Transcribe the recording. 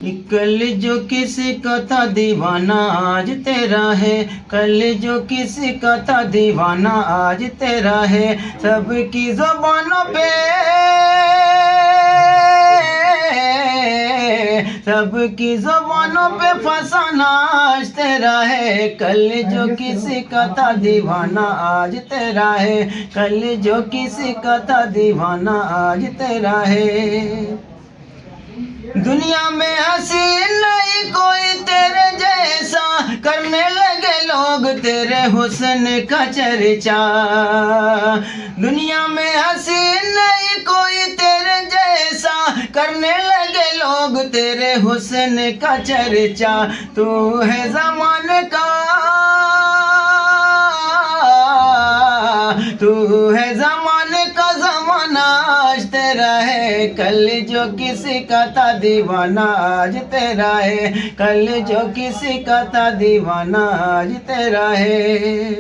कल जो किसी का था दीवाना आज तेरा है। कल जो किसी का था दीवाना आज तेरा है। सबकी ज़ुबानों पे सबकी ज़ुबानों पे फसाना आज तेरा है। कल जो किसी का था दीवाना आज तेरा है। कल जो किसी का था दीवाना आज तेरा है। दुनिया में हंसी नहीं कोई तेरे जैसा, करने लगे लोग तेरे हुस्न का चर्चा। दुनिया में हंसी नहीं कोई तेरे जैसा, करने लगे लोग तेरे हुस्न का चर्चा। तू है ज़माने का, तू है ज़माने का ज़माना आज तेरा है। कल जो किसी का था दीवाना आज तेरा है। कल जो किसी का था दीवाना आज तेरा है।